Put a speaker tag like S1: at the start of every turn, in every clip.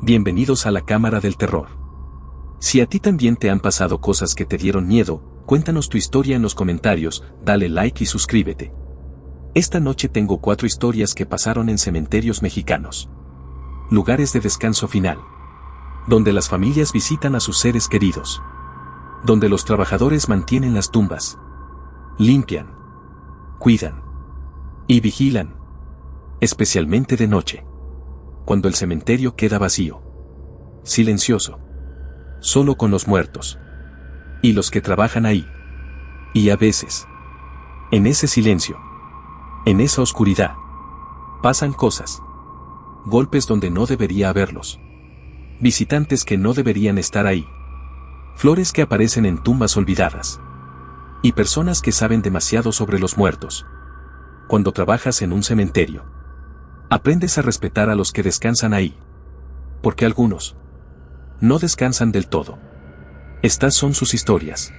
S1: Bienvenidos a la Cámara del Terror. Si a ti también te han pasado cosas que te dieron miedo, cuéntanos tu historia en los comentarios, dale like y suscríbete. Esta noche tengo 4 historias que pasaron en cementerios mexicanos. Lugares de descanso final. Donde las familias visitan a sus seres queridos. Donde los trabajadores mantienen las tumbas. Limpian. Cuidan. Y vigilan. Especialmente de noche. Cuando el cementerio queda vacío. Silencioso. Solo con los muertos. Y los que trabajan ahí. Y a veces. En ese silencio. En esa oscuridad. Pasan cosas. Golpes donde no debería haberlos. Visitantes que no deberían estar ahí. Flores que aparecen en tumbas olvidadas. Y personas que saben demasiado sobre los muertos. Cuando trabajas en un cementerio, aprendes a respetar a los que descansan ahí. Porque algunos no descansan del todo. Estas son sus historias.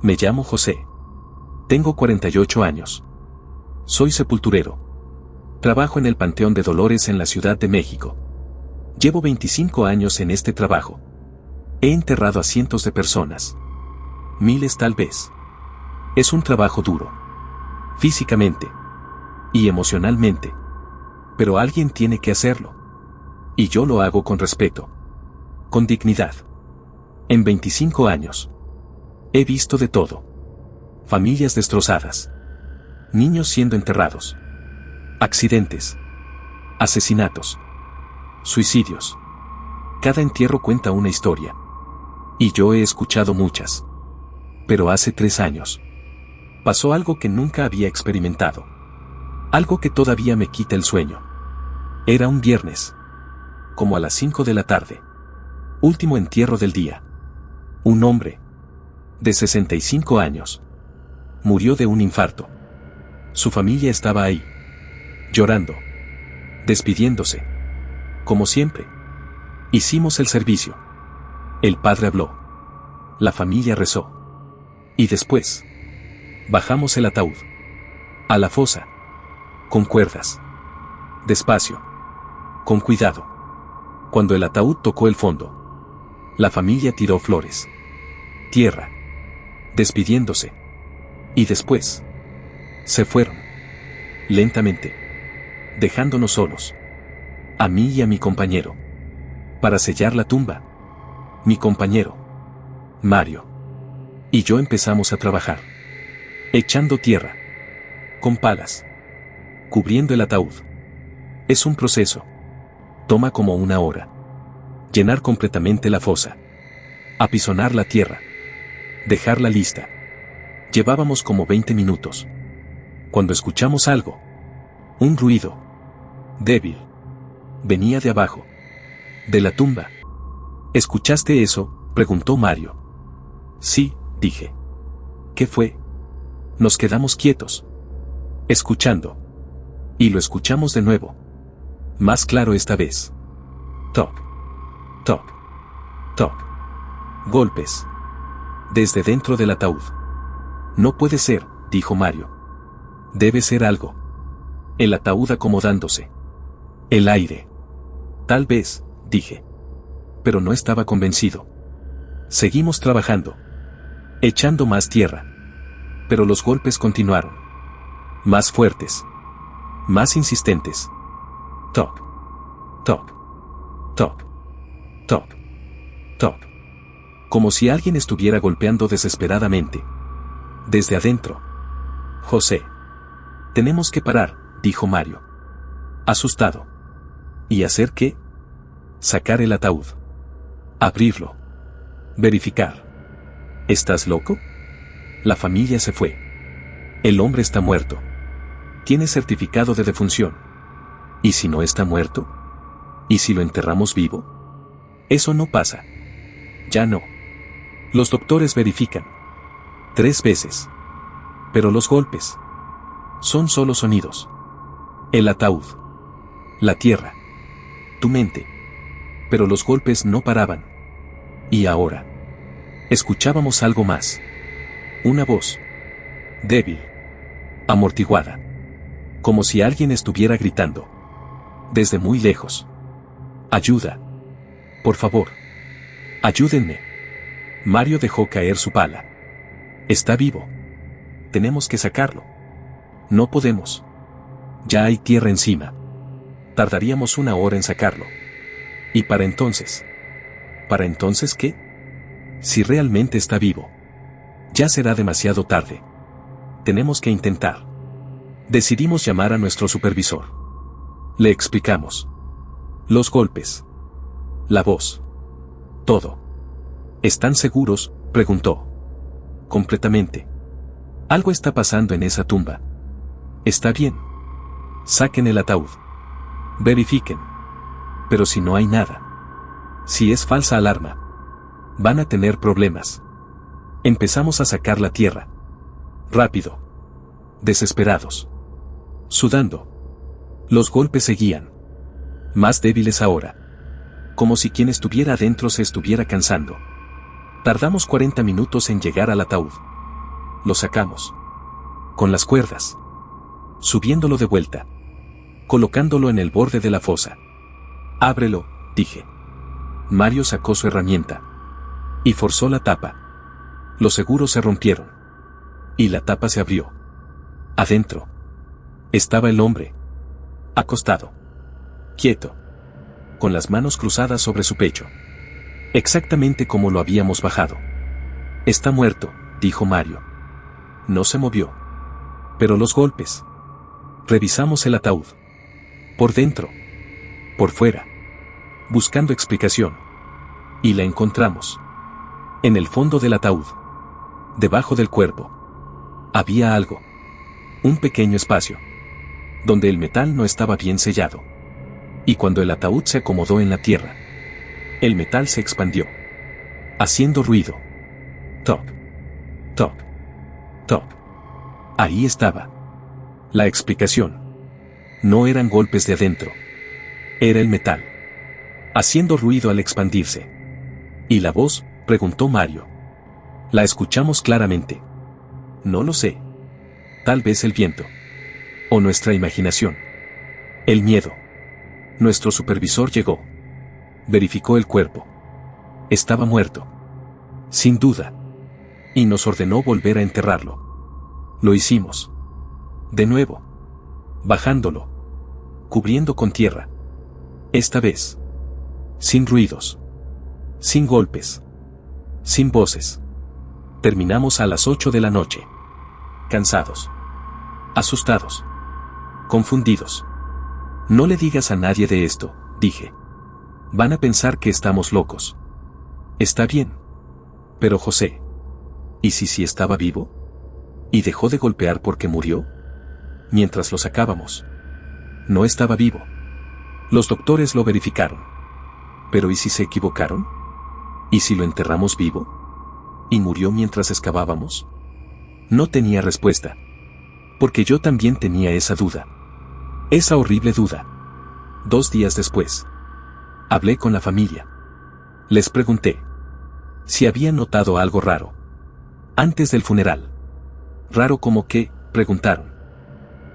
S1: Me llamo José. Tengo 48 años. Soy sepulturero. Trabajo en el Panteón de Dolores en la Ciudad de México. Llevo 25 años en este trabajo. He enterrado a cientos de personas. Miles tal vez. Es un trabajo duro. Físicamente. Y emocionalmente. Pero alguien tiene que hacerlo. Y yo lo hago con respeto. Con dignidad. En 25 años. He visto de todo. Familias destrozadas. Niños siendo enterrados. Accidentes. Asesinatos. Suicidios. Cada entierro cuenta una historia. Y yo he escuchado muchas. Pero hace 3 años. Pasó algo que nunca había experimentado. Algo que todavía me quita el sueño. Era un viernes. Como a las 5 de la tarde. Último entierro del día. Un hombre. De 65 años. Murió de un infarto. Su familia estaba ahí. Llorando. Despidiéndose. Como siempre. Hicimos el servicio. El padre habló. La familia rezó. Y después. Bajamos el ataúd. A la fosa. Con cuerdas. Despacio. Con cuidado. Cuando el ataúd tocó el fondo. La familia tiró flores. Tierra. Despidiéndose. Y después. Se fueron. Lentamente. Dejándonos solos. A mí y a mi compañero. Para sellar la tumba. Mi compañero. Mario. Y yo empezamos a trabajar. Echando tierra. Con palas. Cubriendo el ataúd. Es un proceso. Toma como 1 hora. Llenar completamente la fosa. Apisonar la tierra. Dejarla lista. Llevábamos como 20 minutos. Cuando escuchamos algo. Un ruido. Débil. Venía de abajo. De la tumba. ¿Escuchaste eso?, preguntó Mario. Sí, dije. ¿Qué fue? Nos quedamos quietos. Escuchando. Y lo escuchamos de nuevo. Más claro esta vez. Toc. Toc. Toc. Golpes. Desde dentro del ataúd. No puede ser, dijo Mario. Debe ser algo. El ataúd acomodándose. El aire. Tal vez, dije. Pero no estaba convencido. Seguimos trabajando. Echando más tierra. Pero los golpes continuaron. Más fuertes. Más insistentes. Toc. Toc. Toc. Toc. Toc. Como si alguien estuviera golpeando desesperadamente. Desde adentro. José. Tenemos que parar, dijo Mario. Asustado. ¿Y hacer qué? Sacar el ataúd. Abrirlo. Verificar. ¿Estás loco? La familia se fue. El hombre está muerto. Tiene certificado de defunción. ¿Y si no está muerto? ¿Y si lo enterramos vivo? Eso no pasa. Ya no. Los doctores verifican. 3 veces. Pero los golpes. Son solo sonidos. El ataúd. La tierra. Tu mente. Pero los golpes no paraban. Y ahora. Escuchábamos algo más. Una voz. Débil. Amortiguada. Como si alguien estuviera gritando. Desde muy lejos. Ayuda. Por favor. Ayúdenme. Mario dejó caer su pala. Está vivo. Tenemos que sacarlo. No podemos. Ya hay tierra encima. Tardaríamos 1 hora en sacarlo. ¿Y para entonces? ¿Para entonces qué? Si realmente está vivo. Ya será demasiado tarde. Tenemos que intentar. Decidimos llamar a nuestro supervisor. Le explicamos. Los golpes. La voz. Todo. ¿Están seguros?, preguntó. Completamente. Algo está pasando en esa tumba. Está bien. Saquen el ataúd. Verifiquen. Pero si no hay nada. Si es falsa alarma. Van a tener problemas. Empezamos a sacar la tierra. Rápido. Desesperados. Sudando. Los golpes seguían. Más débiles ahora. Como si quien estuviera adentro se estuviera cansando. Tardamos 40 minutos en llegar al ataúd. Lo sacamos. Con las cuerdas. Subiéndolo de vuelta. Colocándolo en el borde de la fosa. Ábrelo, dije. Mario sacó su herramienta. Y forzó la tapa. Los seguros se rompieron. Y la tapa se abrió. Adentro. Estaba el hombre. Acostado. Quieto. Con las manos cruzadas sobre su pecho. Exactamente como lo habíamos bajado. Está muerto, dijo Mario. No se movió. Pero los golpes. Revisamos el ataúd. Por dentro. Por fuera. Buscando explicación. Y la encontramos. En el fondo del ataúd. Debajo del cuerpo. Había algo. Un pequeño espacio. Donde el metal no estaba bien sellado. Y cuando el ataúd se acomodó en la tierra, el metal se expandió. Haciendo ruido. Toc. Toc. Toc. Ahí estaba. La explicación. No eran golpes de adentro. Era el metal. Haciendo ruido al expandirse. ¿Y la voz?, preguntó Mario. La escuchamos claramente. No lo sé. Tal vez el viento. O nuestra imaginación. El miedo. Nuestro supervisor llegó. Verificó el cuerpo. Estaba muerto. Sin duda. Y nos ordenó volver a enterrarlo. Lo hicimos. De nuevo. Bajándolo. Cubriendo con tierra. Esta vez. Sin ruidos. Sin golpes. Sin voces. Terminamos a las 8 de la noche. Cansados. Asustados. Confundidos. No le digas a nadie de esto, dije. Van a pensar que estamos locos. Está bien. Pero José. ¿Y si sí estaba vivo? ¿Y dejó de golpear porque murió? Mientras lo sacábamos. No estaba vivo. Los doctores lo verificaron. Pero ¿y si se equivocaron? ¿Y si lo enterramos vivo? ¿Y murió mientras excavábamos? No tenía respuesta. Porque yo también tenía esa duda. Esa horrible duda. 2 días después. Hablé con la familia. Les pregunté. Si habían notado algo raro. Antes del funeral. ¿Raro como qué?, preguntaron.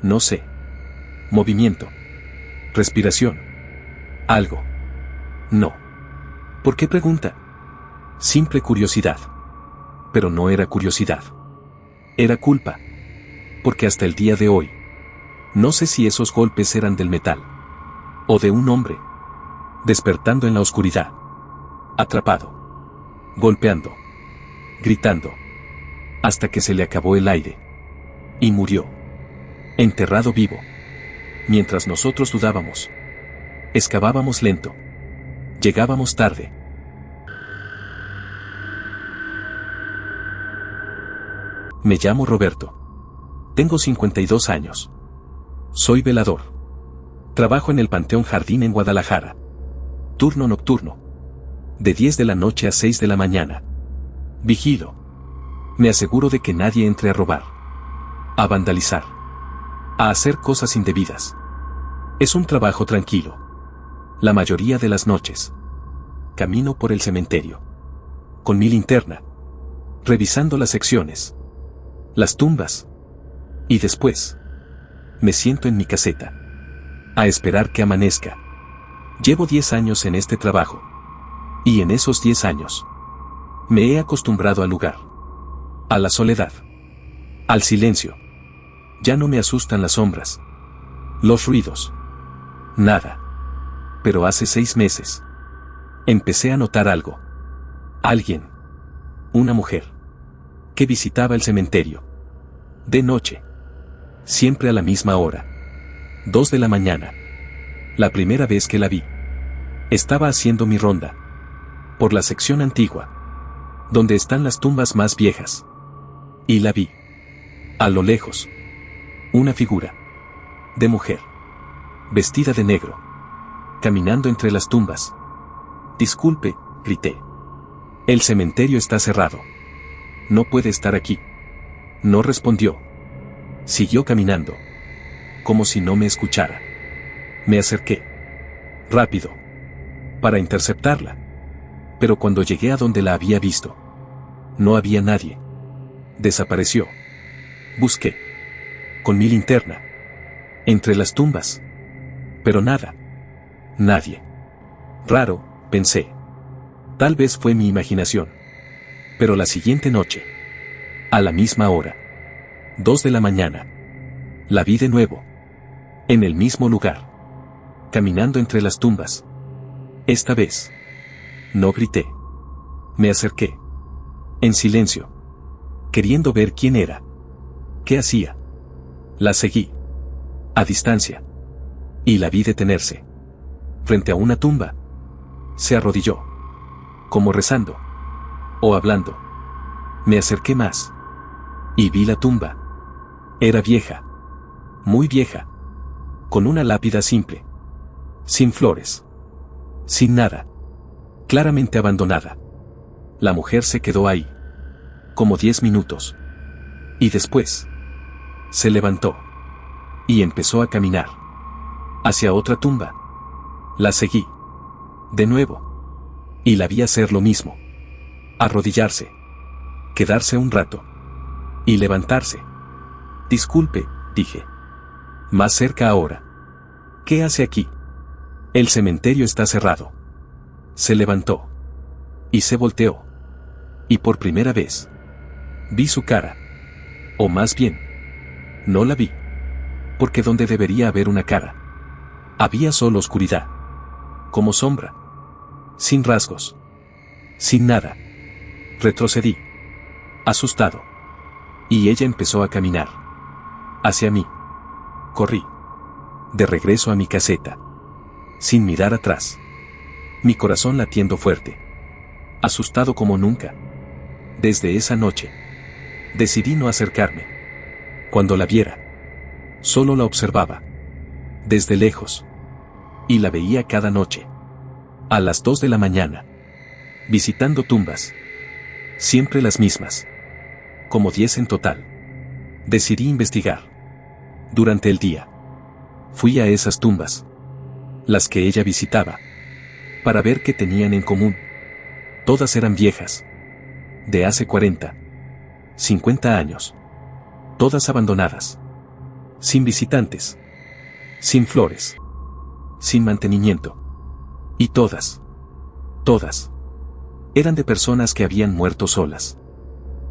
S1: No sé. Movimiento. Respiración. Algo. No. ¿Por qué pregunta? Simple curiosidad. Pero no era curiosidad. Era culpa. Porque hasta el día de hoy. No sé si esos golpes eran del metal. O de un hombre. Despertando en la oscuridad. Atrapado. Golpeando. Gritando. Hasta que se le acabó el aire. Y murió. Enterrado vivo. Mientras nosotros dudábamos. Excavábamos lento. Llegábamos tarde. Me llamo Roberto. Tengo 52 años. Soy velador. Trabajo en el Panteón Jardín en Guadalajara. Turno nocturno. De 10 de la noche a 6 de la mañana. Vigilo. Me aseguro de que nadie entre a robar. A vandalizar. A hacer cosas indebidas. Es un trabajo tranquilo. La mayoría de las noches. Camino por el cementerio. Con mi linterna. Revisando las secciones. Las tumbas. Y después. Me siento en mi caseta. A esperar que amanezca. Llevo 10 años en este trabajo. Y en esos 10 años, me he acostumbrado al lugar. A la soledad. Al silencio. Ya no me asustan las sombras. Los ruidos. Nada. Pero hace 6 meses, empecé a notar algo. Alguien. Una mujer. Que visitaba el cementerio. De noche. Siempre a la misma hora. 2 de la mañana. La primera vez que la vi. Estaba haciendo mi ronda. Por la sección antigua. Donde están las tumbas más viejas. Y la vi. A lo lejos. Una figura. De mujer. Vestida de negro. Caminando entre las tumbas. Disculpe, grité. El cementerio está cerrado. No puede estar aquí. No respondió. Siguió caminando. Como si no me escuchara. Me acerqué. Rápido. Para interceptarla. Pero cuando llegué a donde la había visto, no había nadie. Desapareció. Busqué. Con mi linterna. Entre las tumbas. Pero nada. Nadie. Raro, pensé. Tal vez fue mi imaginación. Pero la siguiente noche. A la misma hora. 2 de la mañana. La vi de nuevo. En el mismo lugar. Caminando entre las tumbas. Esta vez. No grité. Me acerqué. En silencio. Queriendo ver quién era. ¿Qué hacía? La seguí. A distancia. Y la vi detenerse. Frente a una tumba. Se arrodilló. Como rezando. O hablando. Me acerqué más. Y vi la tumba. Era vieja. Muy vieja. Con una lápida simple. Sin flores. Sin nada. Claramente abandonada. La mujer se quedó ahí. Como 10 minutos. Y después. Se levantó. Y empezó a caminar. Hacia otra tumba. La seguí. De nuevo. Y la vi hacer lo mismo. Arrodillarse. Quedarse un rato. Y levantarse. Disculpe, dije. Más cerca ahora. ¿Qué hace aquí? El cementerio está cerrado. Se levantó. Y se volteó. Y por primera vez. Vi su cara. O más bien. No la vi. Porque donde debería haber una cara. Había solo oscuridad. Como sombra. Sin rasgos. Sin nada. Retrocedí. Asustado. Y ella empezó a caminar. Hacia mí. Corrí. De regreso a mi caseta. Sin mirar atrás. Mi corazón latiendo fuerte. Asustado como nunca. Desde esa noche. Decidí no acercarme. Cuando la viera. Solo la observaba. Desde lejos. Y la veía cada noche. A las 2 de la mañana. Visitando tumbas. Siempre las mismas. Como 10 en total. Decidí investigar. Durante el día. Fui a esas tumbas. Las que ella visitaba. Para ver qué tenían en común. Todas eran viejas. De hace 40. 50 años. Todas abandonadas. Sin visitantes. Sin flores. Sin mantenimiento. Y todas. Eran de personas que habían muerto solas.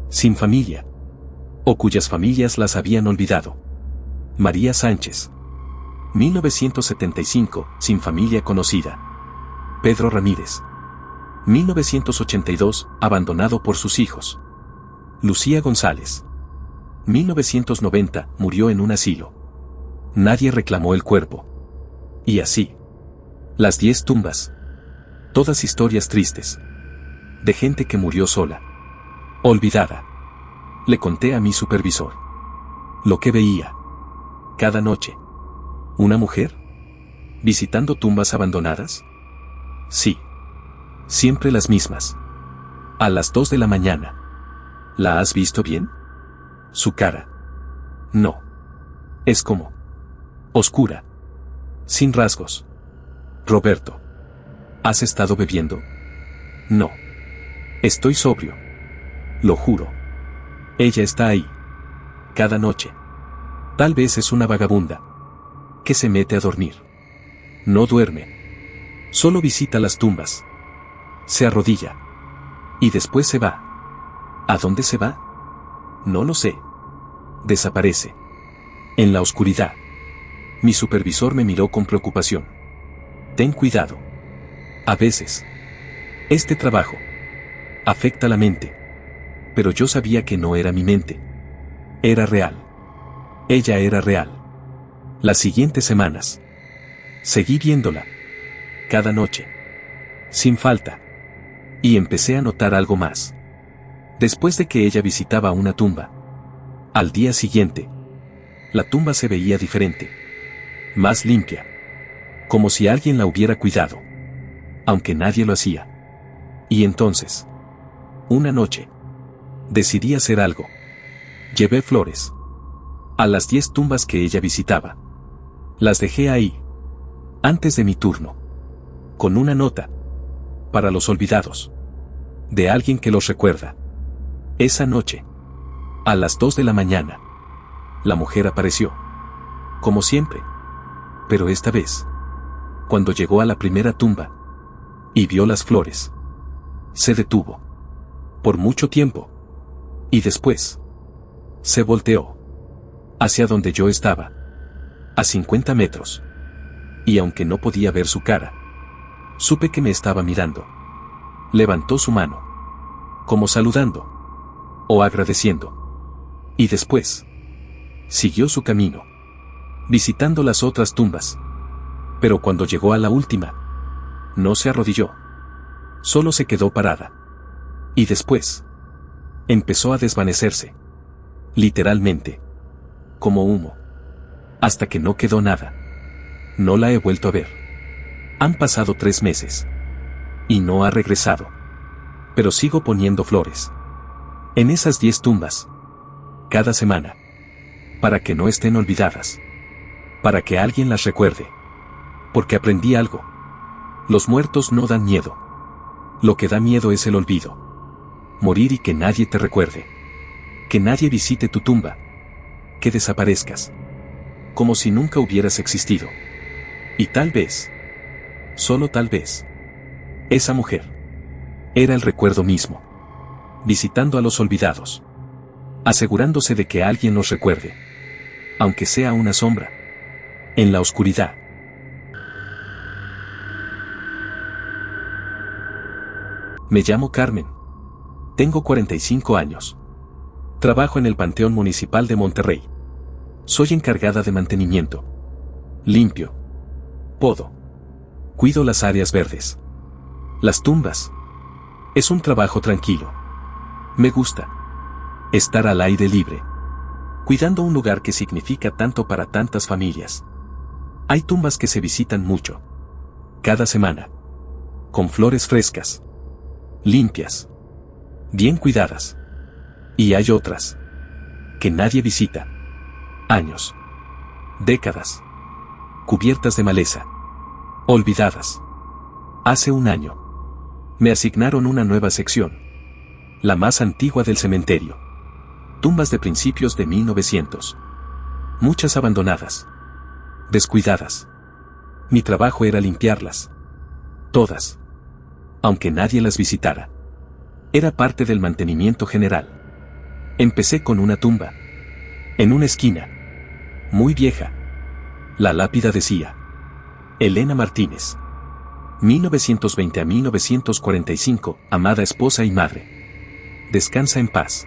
S1: Sin familia. O cuyas familias las habían olvidado. María Sánchez. 1975, sin familia conocida. Pedro Ramírez. 1982, abandonado por sus hijos. Lucía González. 1990, murió en un asilo. Nadie reclamó el cuerpo. Y así. Las 10 tumbas. Todas historias tristes. De gente que murió sola. Olvidada. Le conté a mi supervisor. Lo que veía. Cada noche. ¿Una mujer? ¿Visitando tumbas abandonadas? Sí. Siempre las mismas. A las 2 de la mañana. ¿La has visto bien? Su cara. No. Es como. Oscura. Sin rasgos. Roberto. ¿Has estado bebiendo? No. Estoy sobrio. Lo juro. Ella está ahí. Cada noche. Tal vez es una vagabunda que se mete a dormir. No duerme. Solo visita las tumbas. Se arrodilla. Y después se va. ¿A dónde se va? No lo sé. Desaparece. En la oscuridad. Mi supervisor me miró con preocupación. Ten cuidado. A veces, este trabajo afecta la mente. Pero yo sabía que no era mi mente. Era real. Ella era real. Las siguientes semanas, seguí viéndola. Cada noche. Sin falta. Y empecé a notar algo más. Después de que ella visitaba una tumba, al día siguiente, la tumba se veía diferente. Más limpia. Como si alguien la hubiera cuidado. Aunque nadie lo hacía. Y entonces, una noche, decidí hacer algo. Llevé flores a las 10 tumbas que ella visitaba. Las dejé ahí, antes de mi turno, con una nota para los olvidados, de alguien que los recuerda. Esa noche, a las 2 de la mañana, la mujer apareció, como siempre, pero esta vez, cuando llegó a la primera tumba y vio las flores, se detuvo por mucho tiempo y después se volteó hacia donde yo estaba, a 50 metros. Y aunque no podía ver su cara, supe que me estaba mirando. Levantó su mano, como saludando o agradeciendo. Y después siguió su camino, visitando las otras tumbas. Pero cuando llegó a la última, no se arrodilló. Solo se quedó parada. Y después empezó a desvanecerse. Literalmente. Como humo. Hasta que no quedó nada. No la he vuelto a ver. Han pasado 3 meses. Y no ha regresado. Pero sigo poniendo flores en esas 10 tumbas. Cada semana. Para que no estén olvidadas. Para que alguien las recuerde. Porque aprendí algo. Los muertos no dan miedo. Lo que da miedo es el olvido. Morir y que nadie te recuerde. Que nadie visite tu tumba. Que desaparezcas. Como si nunca hubieras existido. Y tal vez, solo tal vez, esa mujer era el recuerdo mismo. Visitando a los olvidados. Asegurándose de que alguien los recuerde. Aunque sea una sombra. En la oscuridad. Me llamo Carmen. Tengo 45 años. Trabajo en el Panteón Municipal de Monterrey. Soy encargada de mantenimiento. Limpio. Podo. Cuido las áreas verdes. Las tumbas. Es un trabajo tranquilo. Me gusta estar al aire libre. Cuidando un lugar que significa tanto para tantas familias. Hay tumbas que se visitan mucho. Cada semana. Con flores frescas. Limpias. Bien cuidadas. Y hay otras que nadie visita. Años. Décadas. Cubiertas de maleza. Olvidadas. Hace un año. Me asignaron una nueva sección. La más antigua del cementerio. Tumbas de principios de 1900. Muchas abandonadas. Descuidadas. Mi trabajo era limpiarlas. Todas. Aunque nadie las visitara. Era parte del mantenimiento general. Empecé con una tumba. En una esquina. Muy vieja. La lápida decía: Elena Martínez. 1920 a 1945, amada esposa y madre. Descansa en paz.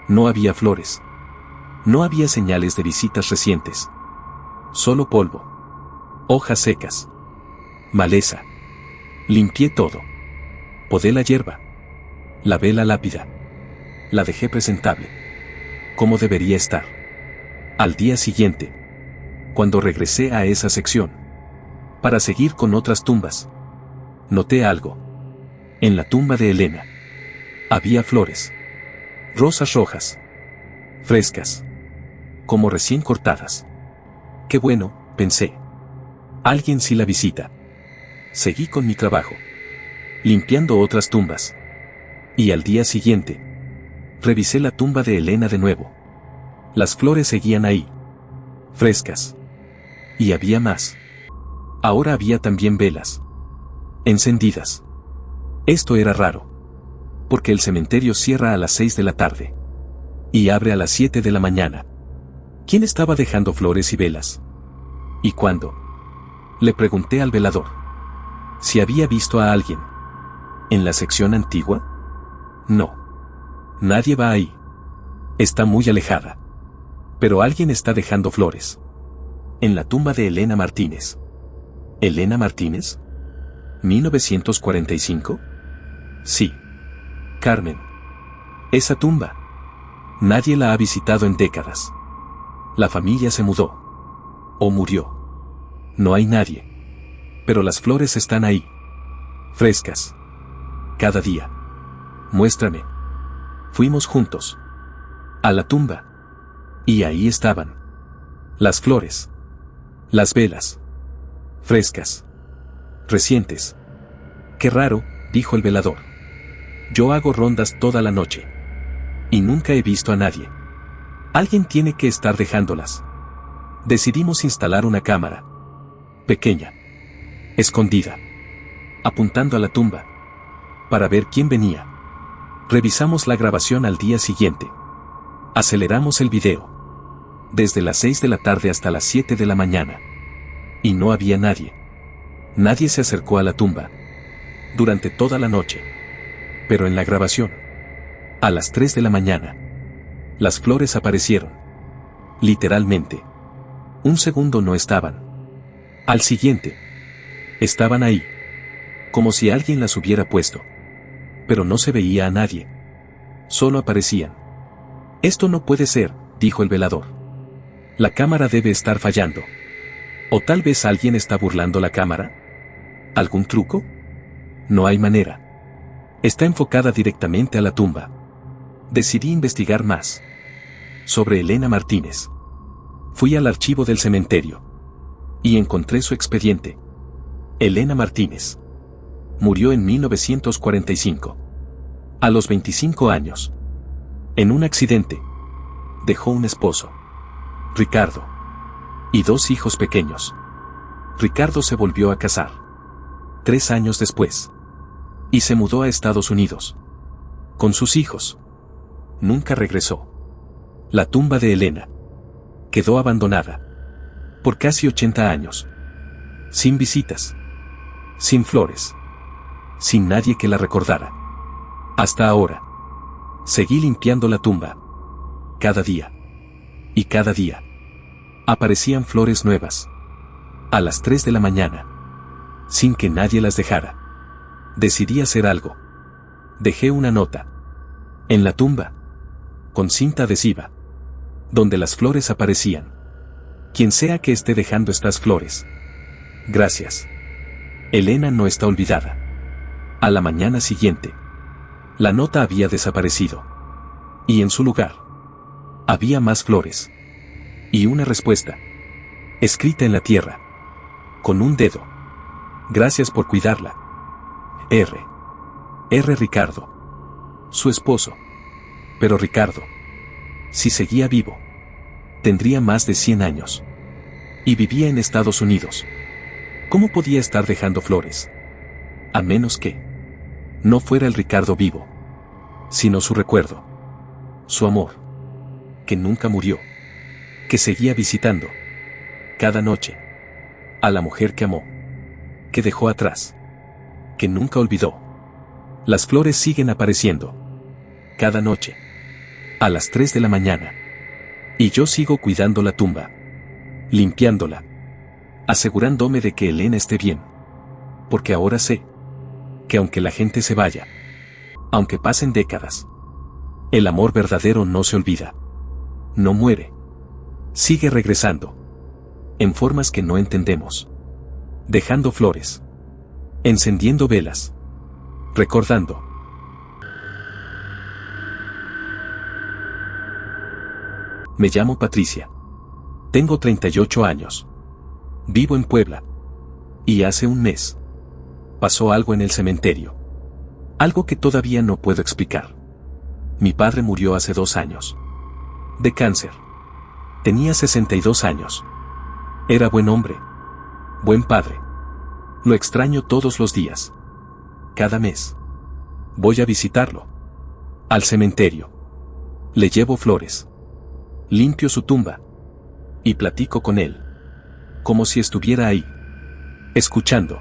S1: No había flores. No había señales de visitas recientes. Solo polvo. Hojas secas. Maleza. Limpié todo. Podé la hierba. Lavé la lápida. La dejé presentable. Como debería estar. Al día siguiente, cuando regresé a esa sección, para seguir con otras tumbas, noté algo. En la tumba de Elena, había flores. Rosas rojas. Frescas. Como recién cortadas. Qué bueno, pensé. Alguien sí la visita. Seguí con mi trabajo. Limpiando otras tumbas. Y al día siguiente, revisé la tumba de Elena de nuevo. Las flores seguían ahí. frescas. Y había más. Ahora había también velas. Encendidas. Esto era raro. Porque el cementerio cierra a las 6 de la tarde. Y abre a las 7 de la mañana. ¿Quién estaba dejando flores y velas? ¿Y cuándo? Le pregunté al velador. Si había visto a alguien. ¿En la sección antigua? No. Nadie va ahí. Está muy alejada. Pero alguien está dejando flores. En la tumba de Elena Martínez. ¿Elena Martínez? ¿1945? Sí. Carmen. Esa tumba. Nadie la ha visitado en décadas. La familia se mudó. O murió. No hay nadie. Pero las flores están ahí. Frescas. Cada día. Muéstrame. Fuimos juntos. A la tumba. Y ahí estaban. Las flores. Las velas. Frescas. Recientes. Qué raro, dijo el velador. Yo hago rondas toda la noche. Y nunca he visto a nadie. Alguien tiene que estar dejándolas. Decidimos instalar una cámara. Pequeña. Escondida. Apuntando a la tumba. Para ver quién venía. Revisamos la grabación al día siguiente. Aceleramos el video. Desde las 6 de la tarde hasta las 7 de la mañana. Y no había nadie. Nadie se acercó a la tumba. Durante toda la noche. Pero en la grabación. A las 3 de la mañana. Las flores aparecieron. Literalmente. Un segundo no estaban. Al siguiente. Estaban ahí. Como si alguien las hubiera puesto. Pero no se veía a nadie. Solo aparecían. Esto no puede ser, dijo el velador. La cámara debe estar fallando. O tal vez alguien está burlando la cámara. ¿Algún truco? No hay manera. Está enfocada directamente a la tumba. Decidí investigar más. Sobre Elena Martínez. Fui al archivo del cementerio. Y encontré su expediente. Elena Martínez. Murió en 1945. A los 25 años. En un accidente. Dejó un esposo. Ricardo. Y 2 hijos pequeños. Ricardo se volvió a casar. 3 años después. Y se mudó a Estados Unidos. Con sus hijos. Nunca regresó. La tumba de Elena. Quedó abandonada. Por casi 80 años. Sin visitas. Sin flores. Sin nadie que la recordara. Hasta ahora. Seguí limpiando la tumba. Cada día. Y cada día. Aparecían flores nuevas. A las 3 de la mañana. Sin que nadie las dejara. Decidí hacer algo. Dejé una nota. En la tumba. Con cinta adhesiva. Donde las flores aparecían. Quien sea que esté dejando estas flores. Gracias. Elena no está olvidada. A la mañana siguiente. La nota había desaparecido. Y en su lugar. Había más flores. Y una respuesta. Escrita en la tierra. Con un dedo. Gracias por cuidarla. R. Ricardo. Su esposo. Pero Ricardo. Si seguía vivo. Tendría más de 100 años. Y vivía en Estados Unidos. ¿Cómo podía estar dejando flores? A menos que no fuera el Ricardo vivo, sino su recuerdo. Su amor. Que nunca murió. Que seguía visitando. Cada noche. A la mujer que amó. Que dejó atrás. Que nunca olvidó. Las flores siguen apareciendo. Cada noche. A las 3 de la mañana. Y yo sigo cuidando la tumba. Limpiándola. Asegurándome de que Elena esté bien. Porque ahora sé. Que aunque la gente se vaya. Aunque pasen décadas. El amor verdadero no se olvida. No muere. Sigue regresando. En formas que no entendemos. Dejando flores. Encendiendo velas. Recordando. Me llamo Patricia. Tengo 38 años. Vivo en Puebla. Y hace un mes. Pasó algo en el cementerio. Algo que todavía no puedo explicar. Mi padre murió hace 2 años. De cáncer. Tenía 62 años. Era buen hombre. Buen padre. Lo extraño todos los días. Cada mes. Voy a visitarlo. Al cementerio. Le llevo flores. Limpio su tumba. Y platico con él. Como si estuviera ahí. Escuchando.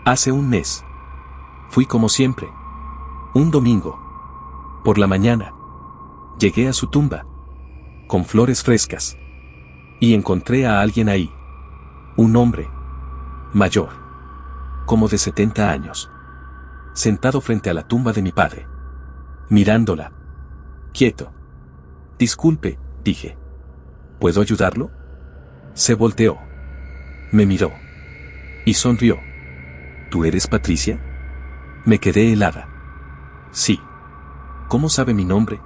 S1: Hace un mes. Fui como siempre. Un domingo. Por la mañana. Llegué a su tumba. Con flores frescas. Y encontré a alguien ahí. Un hombre. Mayor. Como de 70 años. Sentado frente a la tumba de mi padre. Mirándola. Quieto. Disculpe, dije. ¿Puedo ayudarlo? Se volteó. Me miró. Y sonrió. ¿Tú eres Patricia? Me quedé helada. Sí. ¿Cómo sabe mi nombre?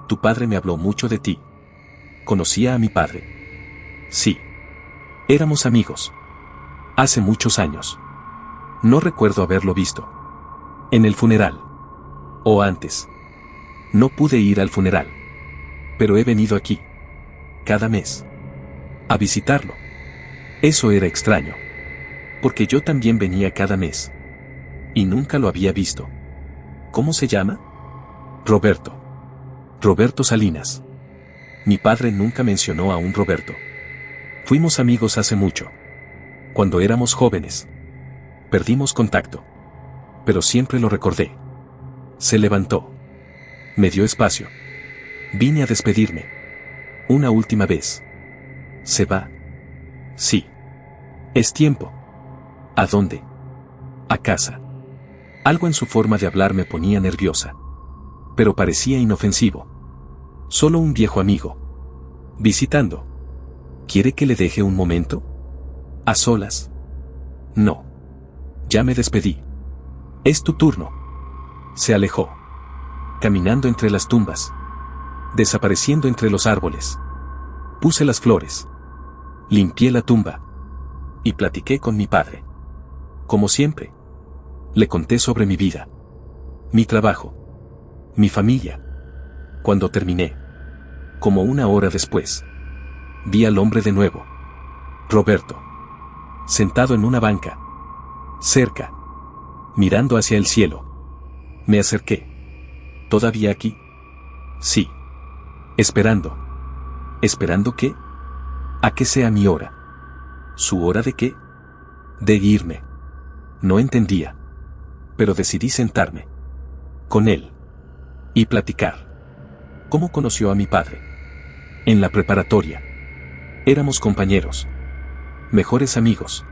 S1: Tu padre me habló mucho de ti. ¿Conocía a mi padre? Sí. Éramos amigos. Hace muchos años. No recuerdo haberlo visto. En el funeral. O antes. No pude ir al funeral. Pero he venido aquí. Cada mes. A visitarlo. Eso era extraño. Porque yo también venía cada mes. Y nunca lo había visto. ¿Cómo se llama? Roberto. Roberto Salinas. Mi padre nunca mencionó a un Roberto. Fuimos amigos hace mucho. Cuando éramos jóvenes. Perdimos contacto. Pero siempre lo recordé. Se levantó. Me dio espacio. Vine a despedirme. Una última vez. ¿Se va? Sí. Es tiempo. ¿A dónde? A casa. Algo en su forma de hablar me ponía nerviosa. Pero parecía inofensivo. Solo un viejo amigo. Visitando. ¿Quiere que le deje un momento? ¿A solas? No. Ya me despedí. Es tu turno. Se alejó. Caminando entre las tumbas. Desapareciendo entre los árboles. Puse las flores. Limpié la tumba. Y platiqué con mi padre. Como siempre. Le conté sobre mi vida. Mi trabajo. Mi familia. Cuando terminé. Como una hora después. Vi al hombre de nuevo. Roberto. Sentado en una banca. Cerca. Mirando hacia el cielo. Me acerqué. ¿Todavía aquí? Sí. Esperando. ¿Esperando qué? A que sea mi hora. ¿Su hora de qué? De irme. No entendía. Pero decidí sentarme. Con él. Y platicar. ¿Cómo conoció a mi padre? En la preparatoria. Éramos compañeros. Mejores amigos.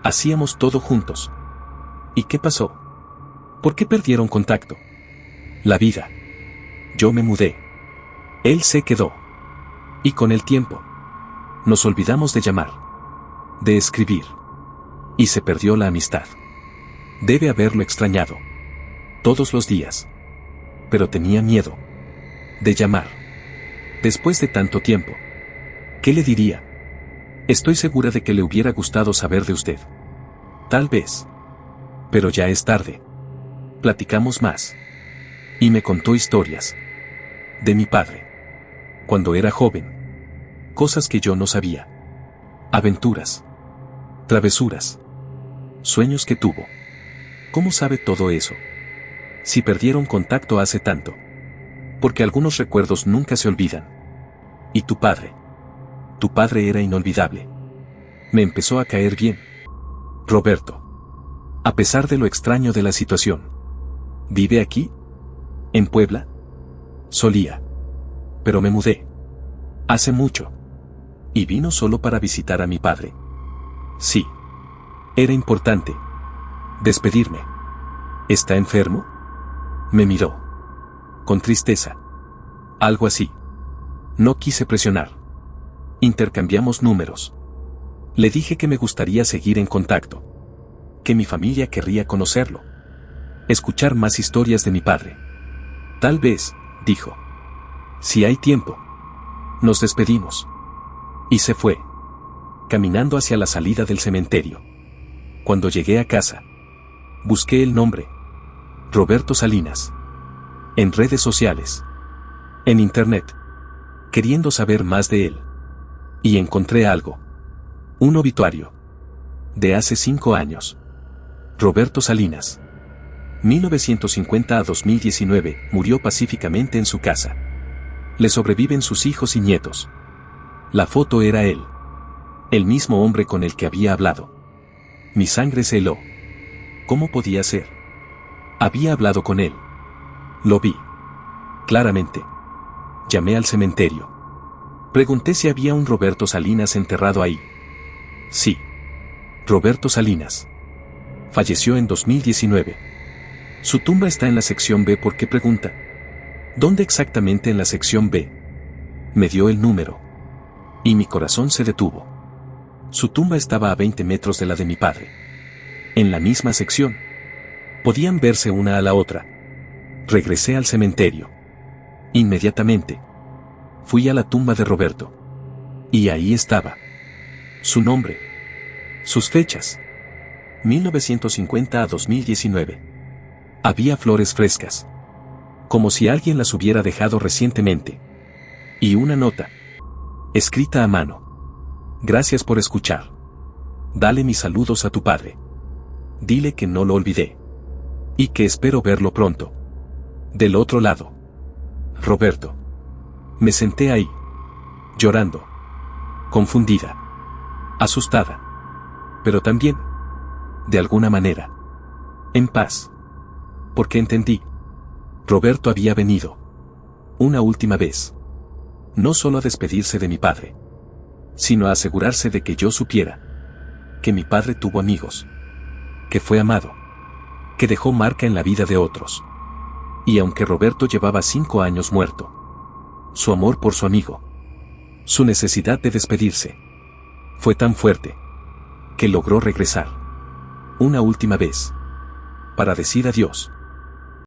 S1: Hacíamos todo juntos. ¿Y qué pasó? ¿Por qué perdieron contacto? La vida. Yo me mudé. Él se quedó. Y con el tiempo. Nos olvidamos de llamar. De escribir. Y se perdió la amistad. Debe haberlo extrañado. Todos los días. Pero tenía miedo. De llamar. Después de tanto tiempo. ¿Qué le diría? Estoy segura de que le hubiera gustado saber de usted. Tal vez. Pero ya es tarde. Platicamos más. Y me contó historias. De mi padre. Cuando era joven. Cosas que yo no sabía. Aventuras. Travesuras. Sueños que tuvo. ¿Cómo sabe todo eso? Si perdieron contacto hace tanto. Porque algunos recuerdos nunca se olvidan. ¿Y tu padre? Tu padre era inolvidable. Me empezó a caer bien. Roberto. A pesar de lo extraño de la situación. ¿Vive aquí? ¿En Puebla? Solía. Pero me mudé. Hace mucho. ¿Y vino solo para visitar a mi padre? Sí. Era importante. Despedirme. ¿Está enfermo? Me miró. Con tristeza. Algo así. No quise presionar. Intercambiamos números. Le dije que me gustaría seguir en contacto. Que mi familia querría conocerlo. Escuchar más historias de mi padre. Tal vez, dijo. Si hay tiempo. Nos despedimos. Y se fue. Caminando hacia la salida del cementerio. Cuando llegué a casa. Busqué el nombre. Roberto Salinas. En redes sociales. En internet. queriendo saber más de él. Y encontré algo. Un obituario. De hace 5 años. Roberto Salinas. 1950 a 2019, murió pacíficamente en su casa. Le sobreviven sus hijos y nietos. La foto era él. El mismo hombre con el que había hablado. Mi sangre se heló. ¿Cómo podía ser? Había hablado con él. Lo vi. Claramente. Llamé al cementerio. Pregunté si había un Roberto Salinas enterrado ahí. Sí. Roberto Salinas. Falleció en 2019. Su tumba está en la sección B. ¿Por qué pregunta? ¿Dónde exactamente en la sección B? Me dio el número. Y mi corazón se detuvo. Su tumba estaba a 20 metros de la de mi padre. En la misma sección. Podían verse una a la otra. Regresé al cementerio. Inmediatamente. Fui a la tumba de Roberto. Y ahí estaba. Su nombre. Sus fechas. 1950 a 2019. Había flores frescas. Como si alguien las hubiera dejado recientemente. Y una nota. Escrita a mano. Gracias por escuchar. Dale mis saludos a tu padre. Dile que no lo olvidé. Y que espero verlo pronto. Del otro lado. Roberto. Me senté ahí. Llorando. Confundida. Asustada. Pero también. De alguna manera. En paz. Porque entendí. Roberto había venido. Una última vez. No solo a despedirse de mi padre. Sino a asegurarse de que yo supiera. Que mi padre tuvo amigos. Que fue amado. Que dejó marca en la vida de otros. Y aunque Roberto llevaba 5 años muerto. Su amor por su amigo. Su necesidad de despedirse. Fue tan fuerte. Que logró regresar. Una última vez. Para decir adiós.